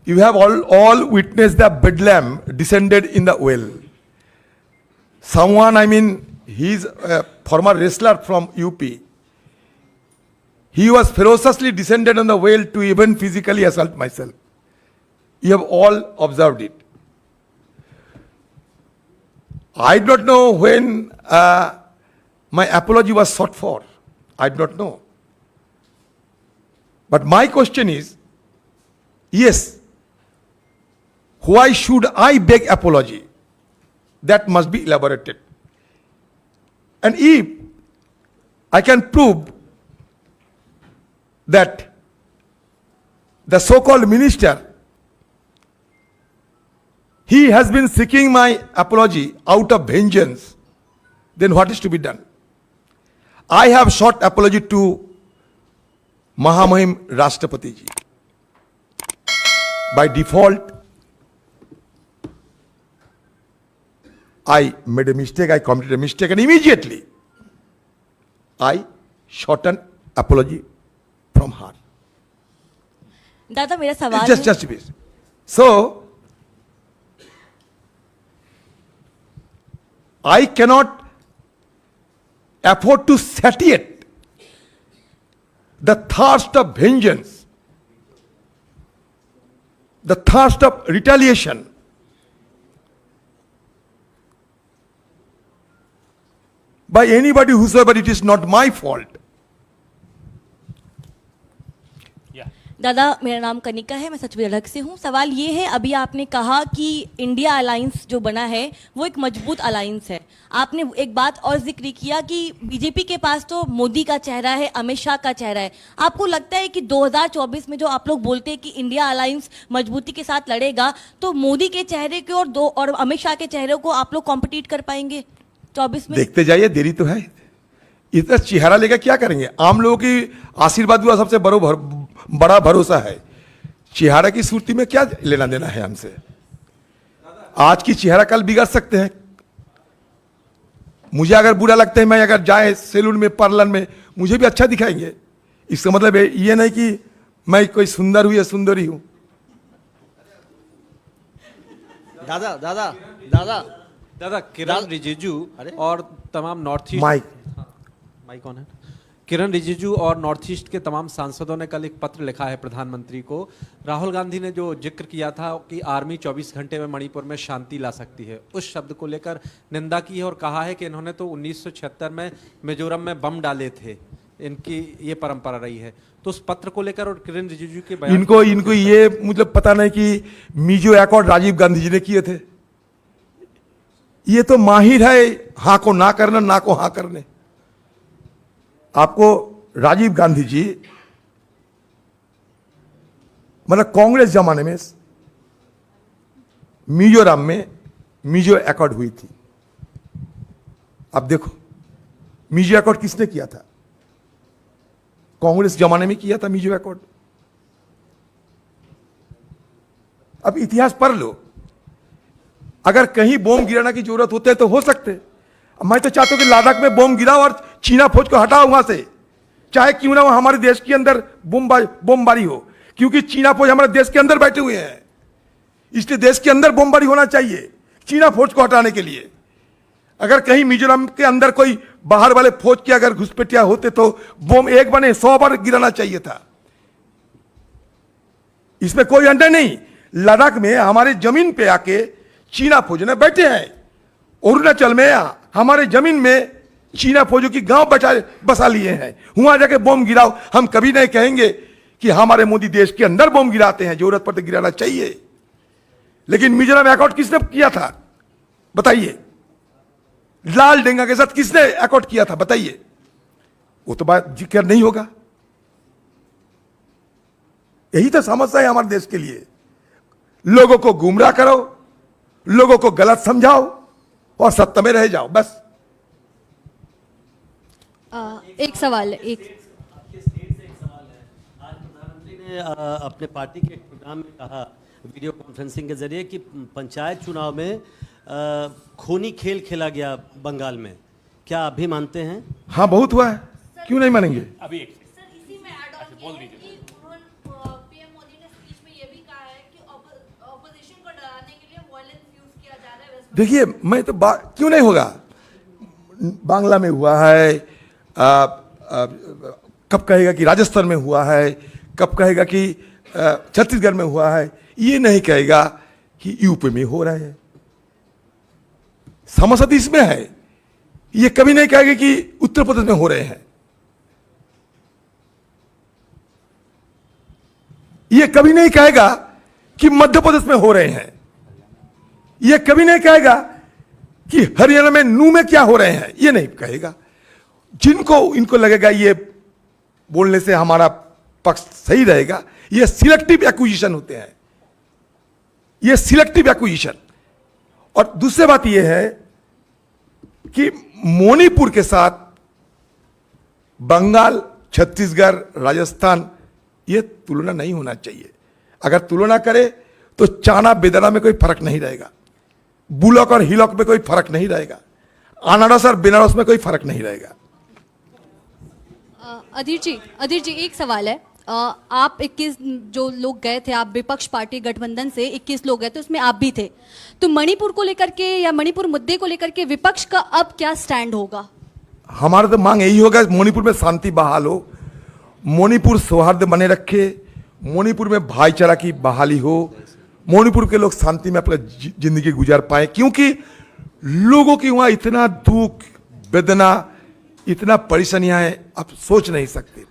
you have all witnessed the bedlam descended in the well. Someone, he's a former wrestler from UP. He was ferociously descended on the well to even physically assault myself. You have all observed it. I do not know when my apology was sought for. I do not know. But my question is, yes, why should I beg apology? That must be elaborated. And if I can prove that the so-called minister, he has been seeking my apology out of vengeance, then what is to be done? I have sought apology to Mahamahim Rashtrapati ji. By default, I made a mistake, I committed a mistake, and immediately I sought an apology from her. दादा मेरा सवाल Just a bit. So, I cannot afford to satiate the thirst of vengeance, the thirst of retaliation. By anybody whosoever, it is not my fault. दादा मेरा नाम कनिका है, मैं सचवी अलग से हूँ। सवाल ये है, अभी आपने कहा कि इंडिया अलायंस जो बना है वो एक मजबूत अलायंस है। आपने एक बात और जिक्र किया कि बीजेपी के पास तो मोदी का चेहरा है, अमित शाह का चेहरा है। आपको लगता है कि 2024 में जो आप लोग बोलते हैं कि इंडिया अलायंस मजबूती के साथ लड़ेगा, तो मोदी के चेहरे के और अमित शाह के चेहरे को आप लोग कॉम्पिटिट कर पाएंगे 24 में? देखते जाइए, देरी तो है। इतना चेहरा लेकर क्या करेंगे? आम लोगों की आशीर्वाद हुआ सबसे बड़ा भरोसा है। चेहरा की सूरती में क्या लेना देना है हमसे? आज की चेहरा कल बिगड़ सकते हैं। मुझे अगर बुरा लगता है, मैं अगर जाए सैलून में, पार्लर में, मुझे भी अच्छा दिखाएंगे। इसका मतलब ये नहीं कि मैं कोई सुंदर हूं या सुंदरी हूं। दादा दादा दादा दादा किरण रिजिजू और तमाम नॉर्थ ईस्ट माइक कौन है? किरण रिजिजू और नॉर्थ ईस्ट के तमाम सांसदों ने कल एक पत्र लिखा है प्रधानमंत्री को। राहुल गांधी ने जो जिक्र किया था कि आर्मी 24 घंटे में मणिपुर में शांति ला सकती है, उस शब्द को लेकर निंदा की है और कहा है कि इन्होंने तो 1976 में मिजोरम में बम डाले थे, इनकी ये परंपरा रही है। तो उस पत्र को लेकर और किरण रिजिजू के बयान इनको ये मतलब पता नहीं कि मिजो अकॉर्ड राजीव गांधी जी ने किए थे। ये तो माहिर है हाँ को ना करना, ना को हाँ करने। आपको राजीव गांधी जी मतलब कांग्रेस जमाने में मिजोरम में मिजो अकॉर्ड हुई थी। अब देखो, मिजो अकॉर्ड किसने किया था? कांग्रेस जमाने में किया था मिजो अकॉर्ड। अब इतिहास पढ़ लो, अगर कहीं बम गिराने की जरूरत होती है तो हो सकते। मैं तो चाहता हूं कि लद्दाख में बम गिराओ और चीना फौज को हटाओ वहां से, चाहे क्यों ना वो हमारे देश के अंदर बमबारी हो, क्योंकि चीना फौज हमारे देश के अंदर बैठे हुए हैं। इसलिए देश के अंदर बमबारी होना चाहिए चीना फौज को हटाने के लिए। अगर कहीं मिजोरम के अंदर कोई बाहर वाले फौज के अगर घुसपैठिया होते तो बम एक बने 100 बार गिराना चाहिए था। इसमें कोई अंडर नहीं। लद्दाख में हमारे जमीन पे आके चीना फौज ने बैठे हैं। अरुणाचल में हमारे जमीन में चीना फौजों की गांव बसा लिए हैं, वहां जाके बम गिराओ। हम कभी नहीं कहेंगे कि हमारे मोदी देश के अंदर बम गिराते हैं, जरूरत पर तो गिराना चाहिए। लेकिन मिजोरम अकॉर्ड किसने किया था बताइए? लाल डेंगा के साथ किसने अकॉर्ड किया था बताइए? वो तो बात जिक्र नहीं होगा। यही तो समस्या है हमारे देश के लिए। लोगों को गुमराह करो, लोगों को गलत समझाओ और सत्ता में रह जाओ, बस। एक सवाल है, एक आज प्रधानमंत्री ने अपने पार्टी के एक प्रोग्राम में कहा वीडियो कॉन्फ्रेंसिंग के जरिए कि पंचायत चुनाव में खूनी खेल खेला गया बंगाल में। क्या आप भी मानते हैं? हाँ, बहुत हुआ है, क्यों नहीं मानेंगे? अभी एक इसी में ऐड ऑन बोल दीजिए। पीएम मोदी ने स्पीच में ये भी कहा है कि ऑपोजिशन को डराने के लिए वायलेंस यूज किया जा रहा है। देखिए, मैं तो क्यों नहीं होगा? बांग्ला में हुआ है, कब कहेगा कि राजस्थान में हुआ है, कब कहेगा कि छत्तीसगढ़ में हुआ है, ये नहीं कहेगा कि यूपी में हो रहा है। समसद इसमें है। ये कभी नहीं कहेगा कि उत्तर प्रदेश में हो रहे हैं, ये कभी नहीं कहेगा कि मध्य प्रदेश में हो रहे हैं, ये कभी नहीं कहेगा कि हरियाणा में नू में क्या हो रहे हैं, ये नहीं कहेगा। जिनको इनको लगेगा ये बोलने से हमारा पक्ष सही रहेगा, ये सिलेक्टिव एक्विजिशन होते हैं, ये सिलेक्टिव एक्विजिशन। और दूसरी बात ये है कि मणिपुर के साथ बंगाल, छत्तीसगढ़, राजस्थान, ये तुलना नहीं होना चाहिए। अगर तुलना करे तो चाना बेदना में कोई फर्क नहीं रहेगा, बुलक और हिलक में कोई फर्क नहीं रहेगा, अनारस और बेनारस में कोई फर्क नहीं रहेगा। अधीर जी एक सवाल है। आप 21 जो लोग गए थे, आप विपक्ष पार्टी गठबंधन से 21 लोग गए थे, उसमें आप भी थे, तो मणिपुर को लेकर के या मणिपुर मुद्दे को लेकर के विपक्ष का अब क्या स्टैंड होगा? हमारा तो मांग यही होगा मणिपुर में शांति बहाल हो, मणिपुर सौहार्द बने रखे, मणिपुर में भाईचारा की बहाली हो, मणिपुर के लोग शांति में अपना जिंदगी गुजार पाए, क्योंकि लोगों की वहां इतना दुख वेदना, इतना परेशानियां हैं, आप सोच नहीं सकते।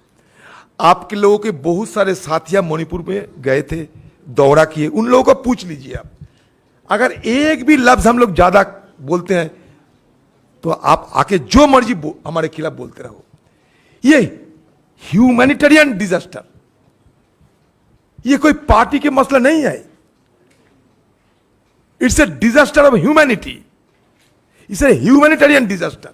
आपके लोगों के बहुत सारे साथियां मणिपुर में गए थे, दौरा किए, उन लोगों को पूछ लीजिए आप। अगर एक भी लफ्ज हम लोग ज्यादा बोलते हैं तो आप आके जो मर्जी हमारे खिलाफ बोलते रहो। ये ह्यूमैनिटेरियन डिजास्टर, ये कोई पार्टी के मसला नहीं है, it's a disaster of humanity, it's a humanitarian disaster.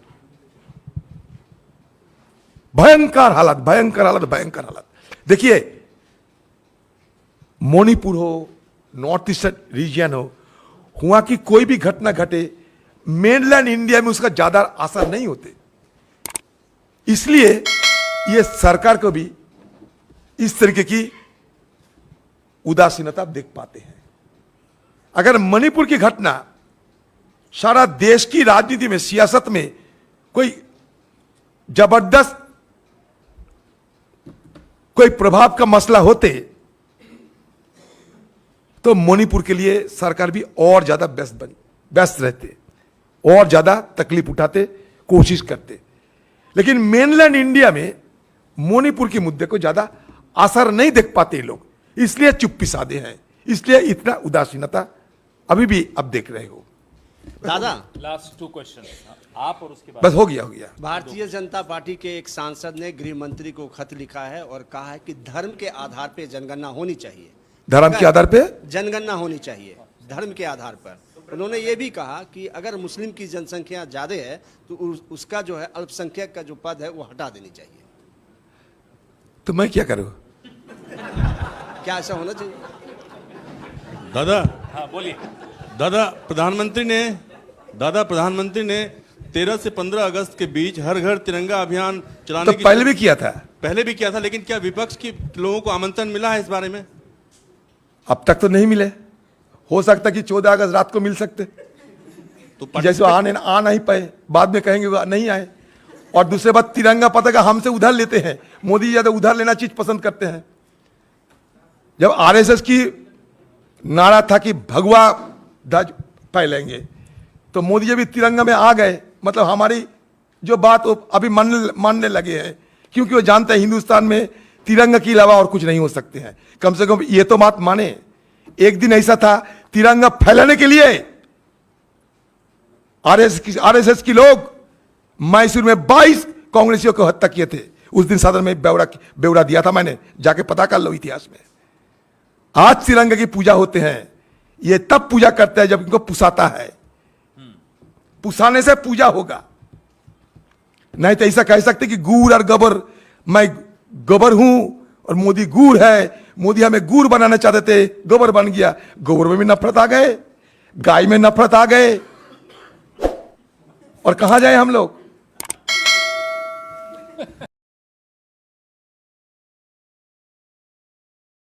भयंकर हालत, भयंकर हालत, भयंकर हालत। देखिए, मणिपुर हो, नॉर्थ ईस्ट रीजन हो, वहां की कोई भी घटना घटे, मेनलैंड इंडिया में उसका ज्यादा असर नहीं होते। इसलिए ये सरकार को भी इस तरीके की उदासीनता देख पाते हैं। अगर मणिपुर की घटना सारा देश की राजनीति में, सियासत में कोई जबरदस्त कोई प्रभाव का मसला होते तो मणिपुर के लिए सरकार भी और ज्यादा व्यस्त रहते, और ज्यादा तकलीफ उठाते, कोशिश करते। लेकिन मेनलैंड इंडिया में मणिपुर के मुद्दे को ज्यादा असर नहीं देख पाते ये लोग, इसलिए चुप्पी साधे हैं, इसलिए इतना उदासीनता अभी भी अब देख रहे हो। दादा लास्ट 2 क्वेश्चन, आप और उसके बाद बस हो गया। भारतीय जनता पार्टी के एक सांसद ने गृह मंत्री को खत लिखा है और कहा है कि धर्म के आधार पर जनगणना होनी चाहिए। धर्म के आधार पे जनगणना होनी चाहिए, धर्म के आधार पर। उन्होंने ये भी कहा कि अगर मुस्लिम की जनसंख्या ज्यादा है तो उसका जो है अल्पसंख्यक का जो पद है वो हटा देनी चाहिए। तो मैं क्या करूं? क्या ऐसा होना चाहिए? दादा, हाँ बोलिए। दादा प्रधानमंत्री ने 13 से 15 अगस्त के बीच हर घर तिरंगा अभियान चलाने तो पहले भी किया था, लेकिन क्या विपक्ष के लोगों को आमंत्रण मिला है इस बारे में? अब तक तो नहीं मिले, हो सकता कि 14 अगस्त रात को मिल सकते, तो जैसे आ नहीं पाए, बाद में कहेंगे वो नहीं आए। और दूसरी बात, तिरंगा पताका हमसे उधार लेते हैं, मोदी ज्यादा उधार लेना चीज पसंद करते हैं। जब आरएसएस की नारा था कि भगवा ध्वज फैलेंगे, तो मोदी जी भी तिरंगा में आ गए, मतलब हमारी जो बात वो अभी मानने लगे हैं, क्योंकि वो जानते हैं हिंदुस्तान में तिरंगा के अलावा और कुछ नहीं हो सकते हैं। कम से कम ये तो बात माने। एक दिन ऐसा था, तिरंगा फैलाने के लिए आरएसएस के लोग मैसूर में 22 कांग्रेसियों को हत्या किए थे। उस दिन सदन में ब्यौरा दिया था मैंने, जाके पता कर लो इतिहास में। आज तिरंगा की पूजा होते हैं, ये तब पूजा करते हैं जब इनको पुसाता है, पुसाने से पूजा होगा। नहीं तो ऐसा कह सकते कि गुड़ और गोबर, मैं गोबर हूं और मोदी गुड़ है, मोदी हमें गुड़ बनाना चाहते थे, गोबर बन गया। गोबर में भी नफरत आ गए, गाय में नफरत आ गए, और कहां जाए हम लोग?